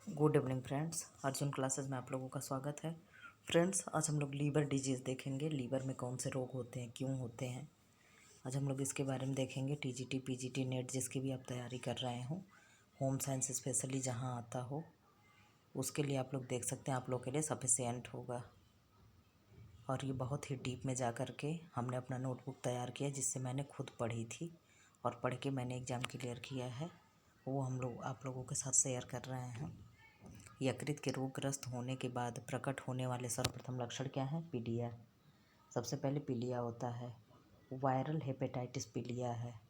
Good evening friends, Arjun classes में आप लोगों का स्वागत है। फ्रेंड्स, आज हम लोग लीवर डिजीज़ देखेंगे। लीवर में कौन से रोग होते हैं, क्यों होते हैं, आज हम लोग इसके बारे में देखेंगे। टीजीटी, पीजीटी, नेट जिसकी भी आप तैयारी कर रहे हो, होम साइंस स्पेशली जहां आता हो, उसके लिए आप लोग देख सकते हैं। आप लोग के लिए सफिशिएंट होगा। और ये बहुत ही डीप में जा कर के हमने अपना नोटबुक तैयार किया, जिससे मैंने खुद पढ़ी थी और पढ़ के मैंने एग्ज़ाम क्लियर किया है। वो हम लोग आप लोगों के साथ शेयर कर रहे हैं। यकृत के रोगग्रस्त होने के बाद प्रकट होने वाले सर्वप्रथम लक्षण क्या हैं? पीलिया। सबसे पहले पीलिया होता है। वायरल हेपेटाइटिस पीलिया है,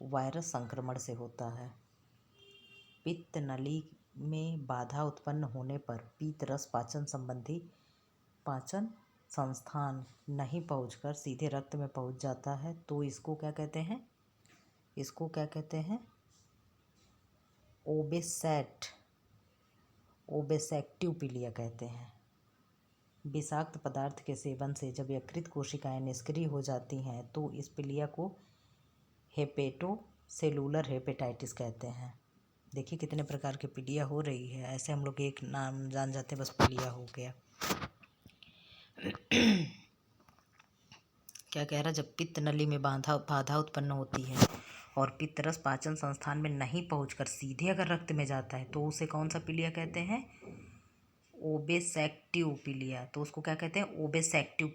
वायरस संक्रमण से होता है। पित्त नली में बाधा उत्पन्न होने पर पीत रस पाचन संस्थान नहीं पहुंचकर सीधे रक्त में पहुंच जाता है, तो इसको क्या कहते हैं? इसको क्या कहते हैं? ओबेसेक्टिव पीलिया कहते हैं। विषाक्त पदार्थ के सेवन से जब यकृत कोशिकाएं निष्क्रिय हो जाती हैं, तो इस पीलिया को हेपेटोसेलुलर हेपेटाइटिस कहते हैं। देखिए कितने प्रकार के पीलिया हो रही है। ऐसे हम लोग एक नाम जान जाते हैं, बस पीलिया हो गया। क्या कह रहा? जब पित्त नली में बाधा उत्पन्न होती है और पित्त रस पाचन संस्थान में नहीं पहुंचकर सीधे अगर रक्त में जाता है, तो उसे कौन सा पीलिया कहते हैं? ओबेसेक्टिव पीलिया। तो उसको क्या कहते हैं? ओबेसेक्टिव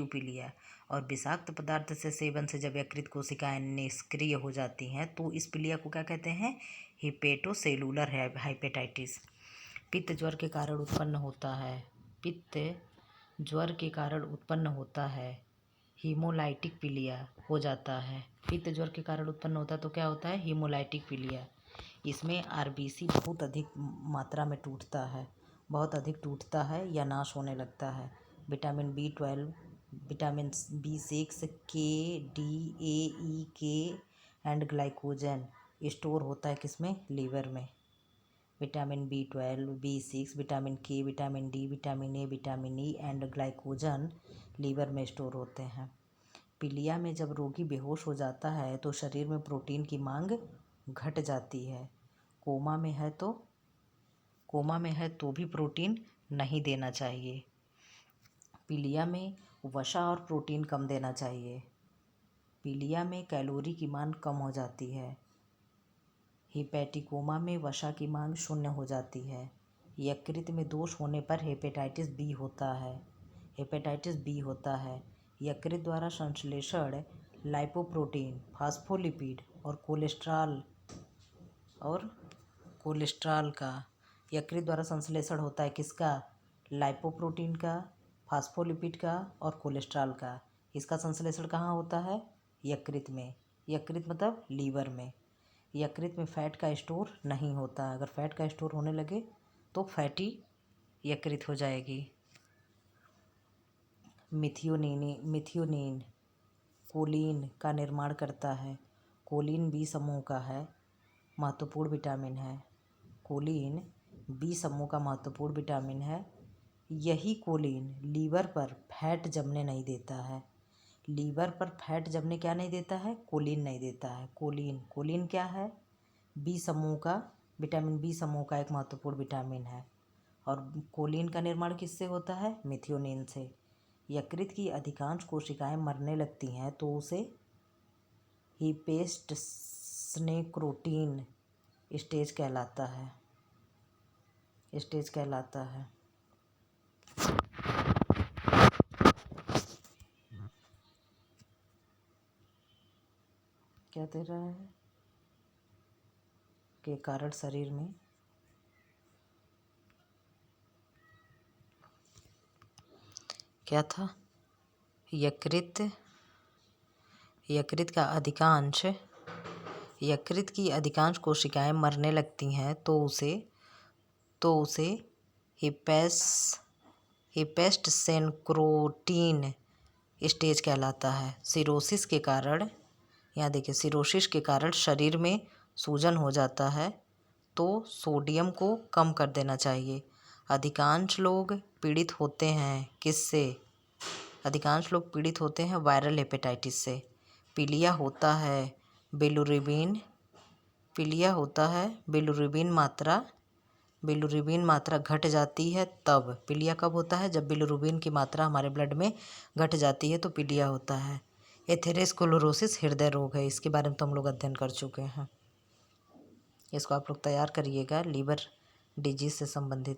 पीलिया। और विषाक्त पदार्थ से सेवन से जब यकृत कोशिकाएं निष्क्रिय हो जाती हैं, तो इस पीलिया को क्या कहते हैं? Hepatocellular hepatitis. पित्त ज्वर के कारण उत्पन्न होता है हीमोलाइटिक पीलिया हो जाता है। पित्त ज्वर के कारण उत्पन्न होता है तो क्या होता है? हीमोलाइटिक पीलिया। इसमें आरबीसी बहुत अधिक मात्रा में बहुत अधिक टूटता है या नाश होने लगता है। विटामिन B12, विटामिन B6, के, डी, ए, ई, के एंड ग्लाइकोजन स्टोर होता है किसमें? लीवर में। Vitamin B12, B6, vitamin K, vitamin D, vitamin A, vitamin E and glycogen liver में स्टोर होते हैं। पीलिया में जब रोगी बेहोश हो जाता है तो शरीर में प्रोटीन की मांग घट जाती है। कोमा में है तो भी प्रोटीन नहीं देना चाहिए। पीलिया में वसा और प्रोटीन कम देना चाहिए। पीलिया में कैलोरी की मांग कम हो जाती है। हिपैटिकोमा में वसा की मांग शून्य हो जाती है। यकृत में दोष होने पर हेपेटाइटिस बी होता है। यकृत द्वारा संश्लेषण लाइपोप्रोटीन, फास्फोलिपिड और कोलेस्ट्रॉल का यकृत द्वारा संश्लेषण होता है। किसका? लाइपोप्रोटीन का, फास्फोलिपिड का और कोलेस्ट्रॉल का। इसका संश्लेषण कहाँ होता है? यकृत में। यकृत मतलब लीवर में। यकृत में फैट का स्टोर नहीं होता। अगर फैट का स्टोर होने लगे तो फैटी यकृत हो जाएगी। मिथियोनिन कोलिन का निर्माण करता है। कोलिन बी समूह का है, महत्वपूर्ण विटामिन है। कोलिन बी समूह का महत्वपूर्ण विटामिन है। यही कोलिन लीवर पर फैट जमने नहीं देता है। लीवर पर फैट जमने क्या नहीं देता है? कोलिन नहीं देता है। कोलिन क्या है? बी समूह का, विटामिन बी समूह का एक महत्वपूर्ण विटामिन है। और कोलिन का निर्माण किससे होता है? मिथियोनिन से। यकृत की अधिकांश कोशिकाएं मरने लगती हैं तो उसे हिपेस्टनेक्रोटीन स्टेज कहलाता है। क्या दे रहा है? के कारण शरीर में क्या था? यकृत की अधिकांश कोशिकाएं मरने लगती हैं तो उसे हिपेस्टसेनक्रोटीन स्टेज कहलाता है। सिरोसिस के कारण शरीर में सूजन हो जाता है तो सोडियम को कम कर देना चाहिए। अधिकांश लोग पीड़ित होते हैं किससे? अधिकांश लोग पीड़ित होते हैं वायरल हेपेटाइटिस से। पीलिया होता है पीलिया होता है बिलिरुबिन मात्रा घट जाती है तब। पीलिया कब होता है? जब बिलिरुबिन की मात्रा हमारे ब्लड में घट जाती है तो पीलिया होता है। एथेरोस्क्लेरोसिस हृदय रोग है, इसके बारे में तो हम लोग अध्ययन कर चुके हैं। इसको आप लोग तैयार करिएगा, लीवर डिजीज से संबंधित।